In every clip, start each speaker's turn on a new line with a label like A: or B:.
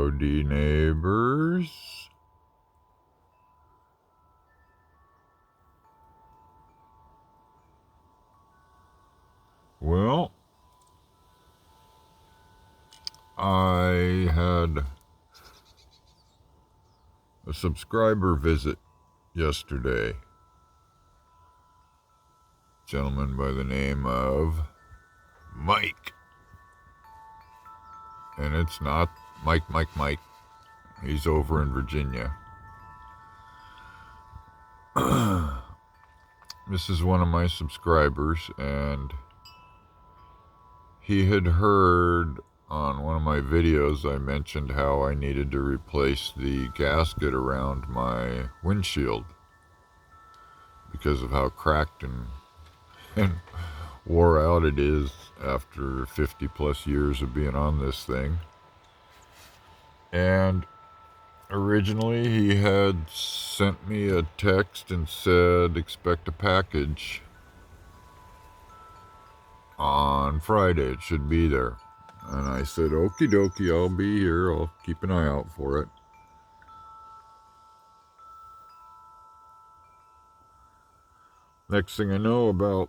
A: Howdy, neighbors. Well, I had a subscriber visit yesterday. A gentleman by the name of Mike. And it's not Mike. He's over in Virginia. This is one of my subscribers, and he had heard on one of my videos I mentioned how I needed to replace the gasket around my windshield because of how cracked and wore out it is after 50 plus years of being on this thing. And originally he had sent me a text and said expect a package on Friday. It should be there. And I said, okie dokie, I'll be here. I'll keep an eye out for it. Next thing I know, about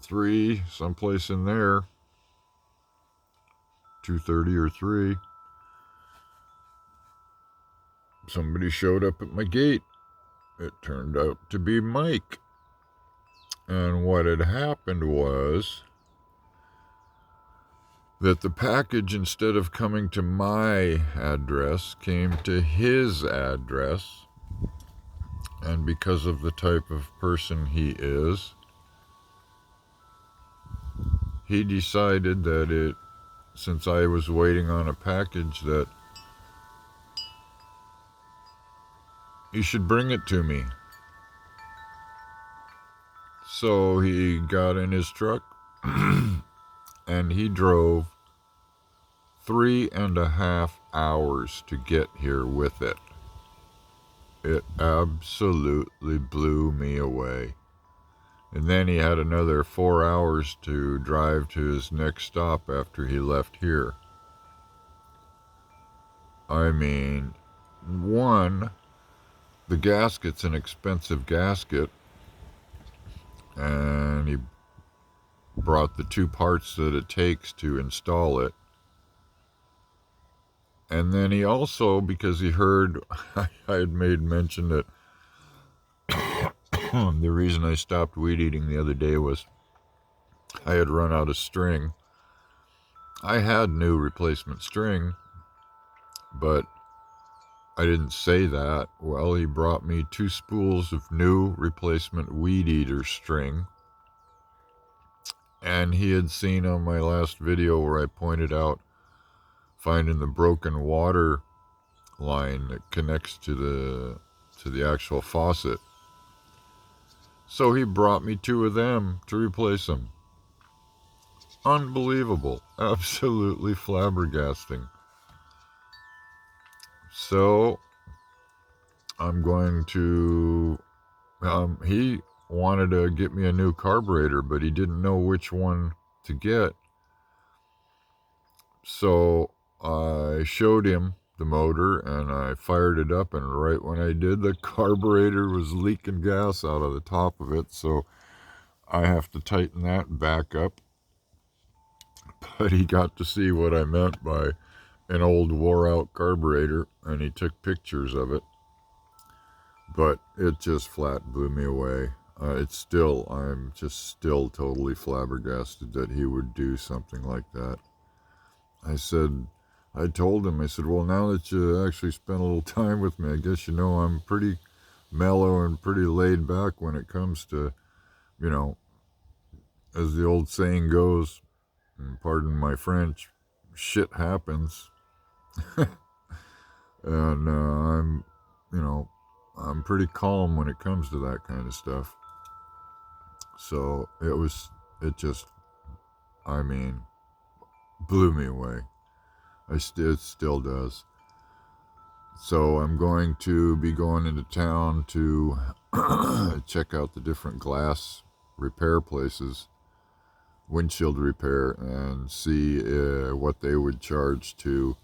A: 3, someplace in there, 2:30 or 3, somebody showed up at my gate. It turned out to be Mike. And what had happened was that the package, instead of coming to my address, came to his address. And because of the type of person he is, he decided that since I was waiting on a package, that he should bring it to me. So he got in his truck and he drove 3.5 hours to get here with it. It absolutely blew me away. And then he had another 4 hours to drive to his next stop after he left here. I mean, one, the gasket's an expensive gasket, and he brought the 2 parts that it takes to install it. And then he also, because he heard I had made mention that the reason I stopped weed eating the other day was I had run out of string. I had new replacement string, but I didn't say that. Well, he brought me 2 spools of new replacement weed eater string. And he had seen on my last video where I pointed out finding the broken water line that connects to the actual faucet. So he brought me 2 of them to replace them. Unbelievable. Absolutely flabbergasting. So I'm going to... he wanted to get me a new carburetor, but he didn't know which one to get. So I showed him the motor and I fired it up, and right when I did, the carburetor was leaking gas out of the top of it, so I have to tighten that back up. But he got to see what I meant by an old wore out carburetor, and he took pictures of it. But it just flat blew me away. I'm just still totally flabbergasted that he would do something like that. I told him, I said, well, now that you actually spent a little time with me, I guess you know I'm pretty mellow and pretty laid back when it comes to, as the old saying goes, and pardon my French, shit happens. And I'm pretty calm when it comes to that kind of stuff. So it just blew me away. It still does. So I'm going to be going into town to check out the different glass repair places, windshield repair, and see what they would charge to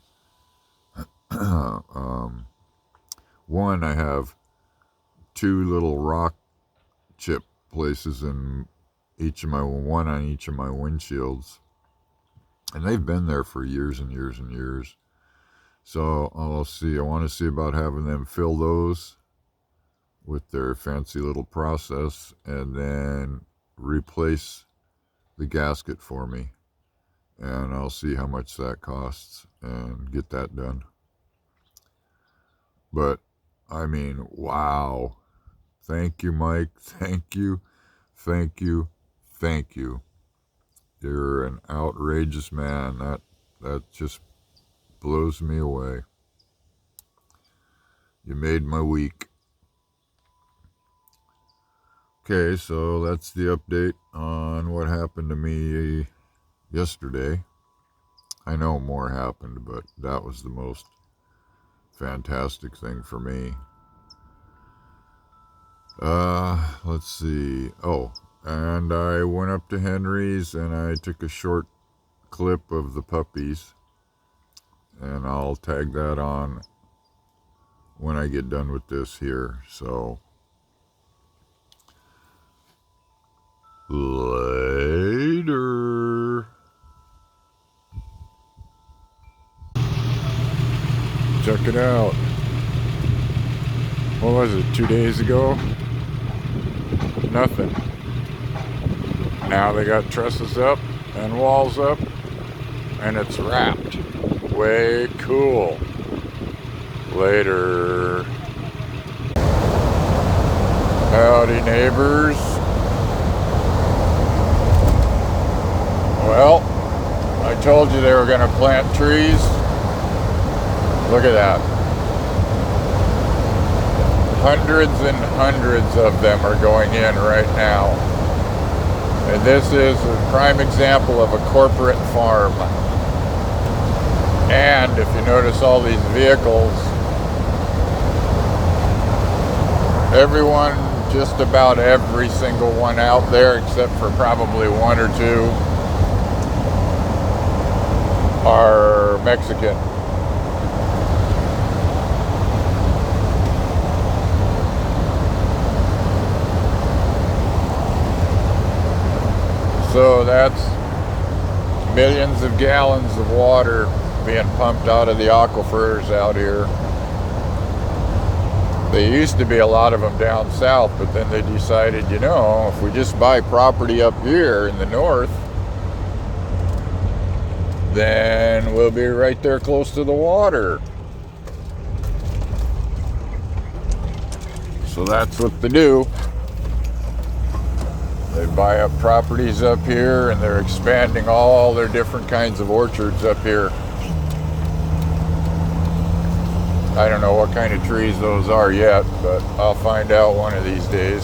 A: One, I have two little rock chip places in one on each of my windshields, and they've been there for years and years and years. So I'll see. I want to see about having them fill those with their fancy little process, and then replace the gasket for me. And I'll see how much that costs and get that done. But I mean, wow. Thank you, Mike. Thank you. Thank you. Thank you. You're an outrageous man. That just blows me away. You made my week. Okay, so that's the update on what happened to me yesterday. I know more happened, but that was the most fantastic thing for me. Let's see. Oh, and I went up to Henry's and I took a short clip of the puppies, and I'll tag that on when I get done with this here. So later. Check it out. What was it, 2 days ago? Nothing. Now they got trusses up and walls up, and it's wrapped. Way cool. Later. Howdy, neighbors. Well, I told you they were going to plant trees. Look at that. Hundreds and hundreds of them are going in right now. And this is a prime example of a corporate farm. And if you notice all these vehicles, everyone, just about every single one out there, except for probably one or two, are Mexican. So that's millions of gallons of water being pumped out of the aquifers out here. There used to be a lot of them down south, but then they decided, if we just buy property up here in the north, then we'll be right there close to the water. So that's what they do. They buy up properties up here, and they're expanding all their different kinds of orchards up here. I don't know what kind of trees those are yet, but I'll find out one of these days.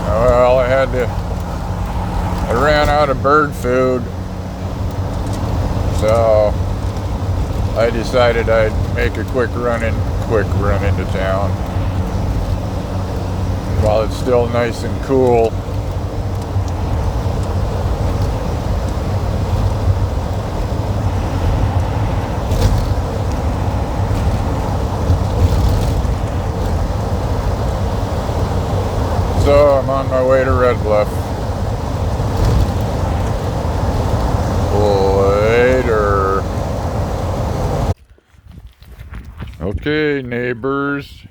A: Well, I ran out of bird food, so I decided I'd make a quick run into town while it's still nice and cool. So I'm on my way to Red Bluff. Later. Okay, neighbors.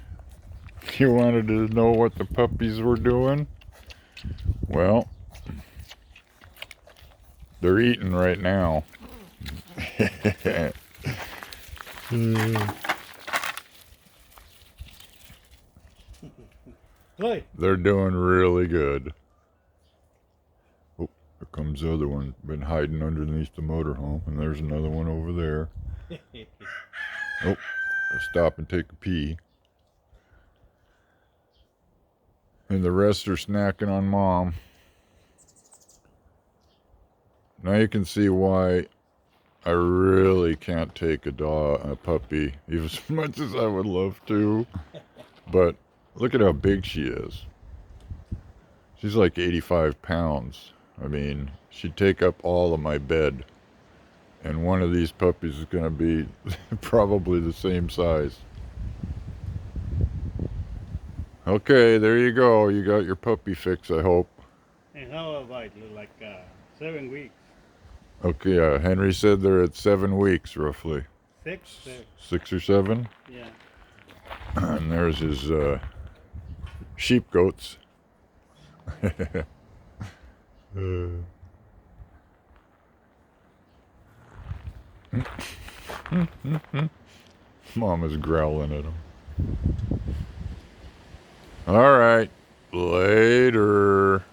A: You wanted to know what the puppies were doing? Well, they're eating right now. They're doing really good. Oh, here comes the other one. Been hiding underneath the motorhome, and there's another one over there. Oh, stop and take a pee. And the rest are snacking on mom. Now you can see why I really can't take a puppy, even as much as I would love to. But look at how big she is. She's like 85 pounds. I mean, she'd take up all of my bed. And one of these puppies is going to be probably the same size. Okay, there you go. You got your puppy fix, I hope.
B: And how about like 7 weeks?
A: Okay, Henry said they're at 7 weeks, roughly.
B: Six? Six.
A: 6 or 7?
B: Yeah.
A: And there's his sheep goats. Mama's growling at him. All right, later.